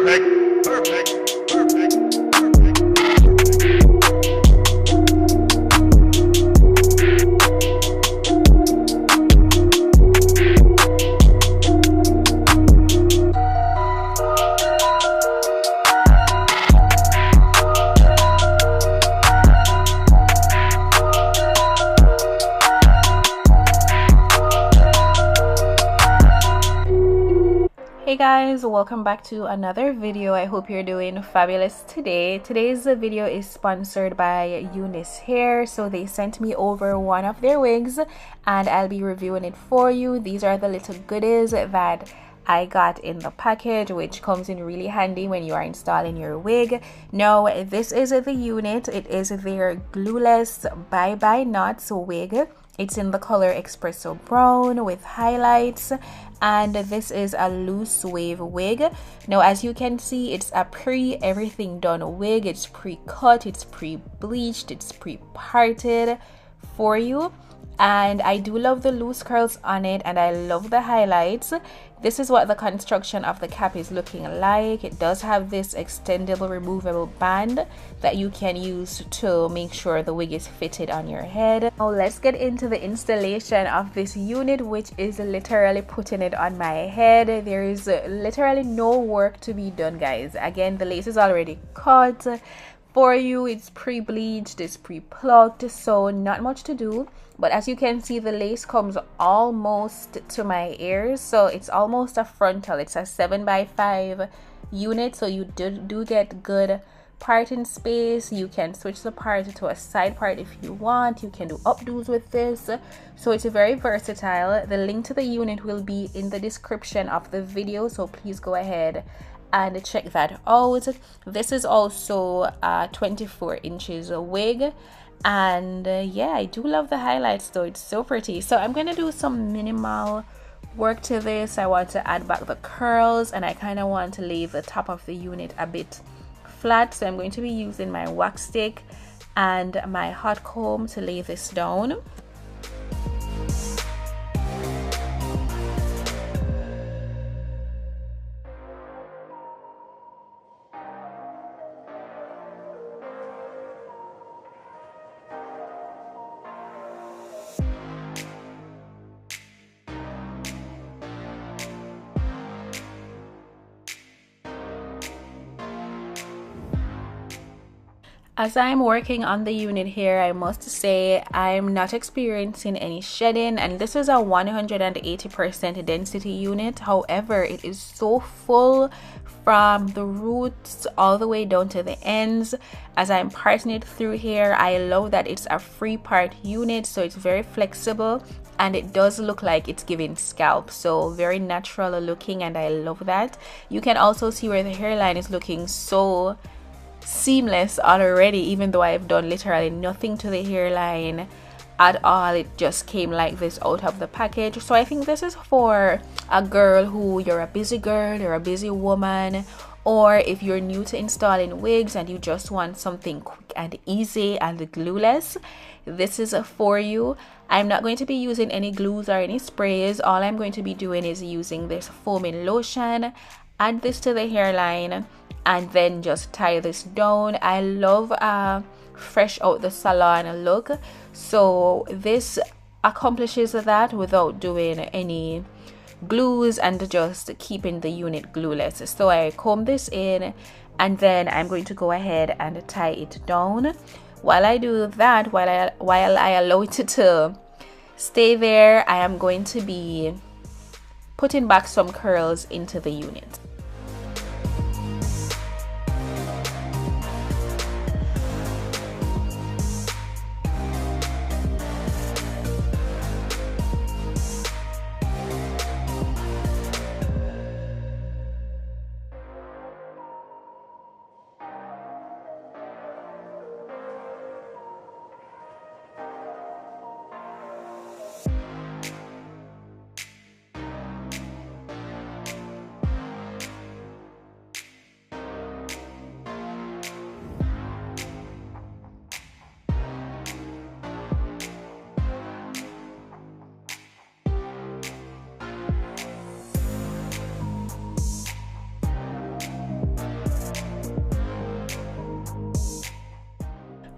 perfect, perfect, perfect. Hey guys, welcome back to another video. I hope you're doing fabulous today. Today's video is sponsored by UNice Hair. So they sent me over one of their wigs and I'll be reviewing it for you. These are the little goodies that I got in the package, which comes in really handy when you are installing your wig. Now, this is the unit. It is their Glueless Bye Bye Knots wig. It's in the color Espresso Brown with highlights, and this is a loose wave wig. Now, as you can see, it's a everything done wig. It's pre-cut, it's pre-bleached, it's pre-parted for you. And I do love the loose curls on it, and I love the highlights. This is what the construction of the cap is looking like. It does have this extendable removable band that you can use to make sure the wig is fitted on your head. Now let's get into the installation of this unit, which is literally putting it on my head. There is literally no work to be done, guys. Again, the lace is already cut for you. It's pre-bleached, it's pre-plucked, so not much to do. But as you can see, the lace comes almost to my ears, so it's almost a frontal. It's a 7x5 unit, so you do get good parting space. You can switch the part to a side part if you want. You can do updos with this, so it's very versatile. The link to the unit will be in the description of the video, so please go ahead and check that out. This is also a 24 inches wig, and yeah, I do love the highlights though. It's so pretty. So I'm gonna do some minimal work to this. I want to add back the curls, and I kind of want to leave the top of the unit a bit flat, so I'm going to be using my wax stick and my hot comb to lay this down. As I'm working on the unit here, I must say I'm not experiencing any shedding, and this is a 180% density unit. However, it is so full from the roots all the way down to the ends. As I'm parting it through here, I love that it's a free part unit, so it's very flexible and it does look like it's giving scalp, so very natural looking, and I love that. You can also see where the hairline is looking so seamless already, even though I've done literally nothing to the hairline at all. It just came like this out of the package. So I think this is for a girl who, you're a busy girl, you're a busy woman, or if you're new to installing wigs and you just want something quick and easy and glueless, this is for you. I'm not going to be using any glues or any sprays. All I'm going to be doing is using this foaming lotion, add this to the hairline, and then just tie this down. I love a fresh out the salon look, so this accomplishes that without doing any glues and just keeping the unit glueless. So I comb this in, and then I'm going to go ahead and tie it down. While I do that, while I allow it to stay there, I am going to be putting back some curls into the unit.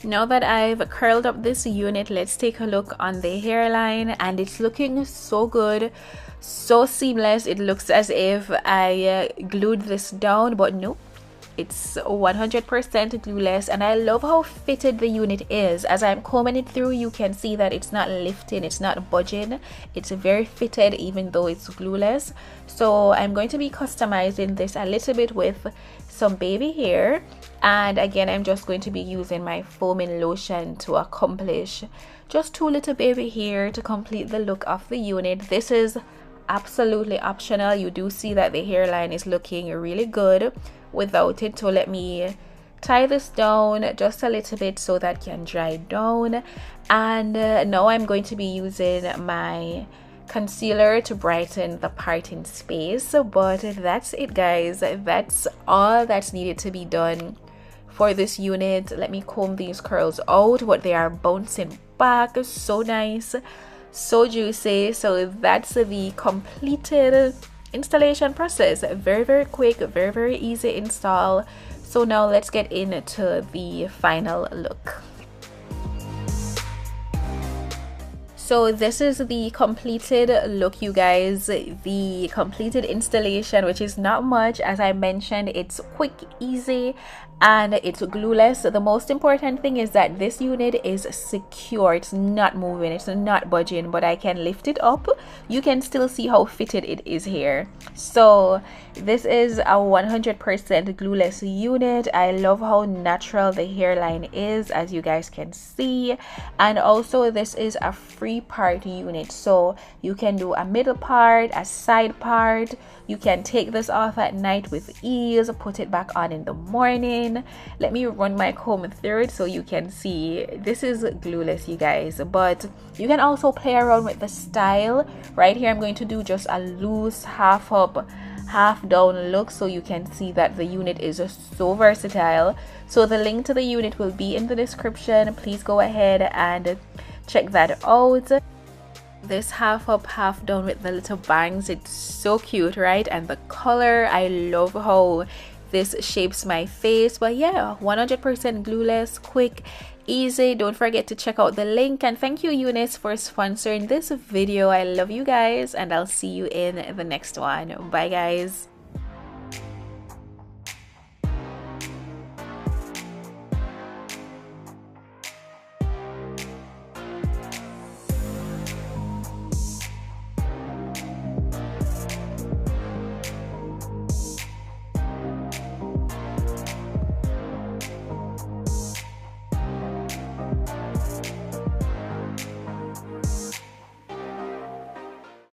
Now that I've curled up this unit, let's take a look on the hairline, and it's looking so good, so seamless. It looks as if I glued this down, but no, it's 100% glueless, and I love how fitted the unit is. As I'm combing it through, you can see that it's not lifting, it's not budging. It's very fitted even though it's glueless. So I'm going to be customizing this a little bit with some baby hair, and again I'm just going to be using my foaming lotion to accomplish just 2 little baby hair to complete the look of the unit. This is absolutely optional. You do see that the hairline is looking really good without it, so let me tie this down just a little bit so that can dry down. And now I'm going to be using my concealer to brighten the parting space. But that's it, guys. That's all that's needed to be done for this unit. Let me comb these curls out, but they are bouncing back so nice, so juicy. So that's the completed installation process. Very quick, very easy install. So now let's get into the final look. So this is the completed look, you guys. The completed installation, which is not much. As I mentioned, it's quick, easy, and it's glueless. The most important thing is that this unit is secure. It's not moving, it's not budging, but I can lift it up. You can still see how fitted it is here. So this is a 100% glueless unit. I love how natural the hairline is, as you guys can see. And also this is a free part unit, so you can do a middle part, a side part. You can take this off at night with ease, put it back on in the morning. Let me run my comb through it so you can see. This is glueless, you guys, but you can also play around with the style. Right here I'm going to do just a loose half up, half down look, so you can see that the unit is so versatile. So the link to the unit will be in the description. Please go ahead and check that out. This half up, half down with the little bangs, it's so cute, right? And the color, I love how this shapes my face. But yeah, 100% glueless, quick, easy. Don't forget to check out the link, and thank you UNice for sponsoring this video. I love you guys, and I'll see you in the next one. Bye guys.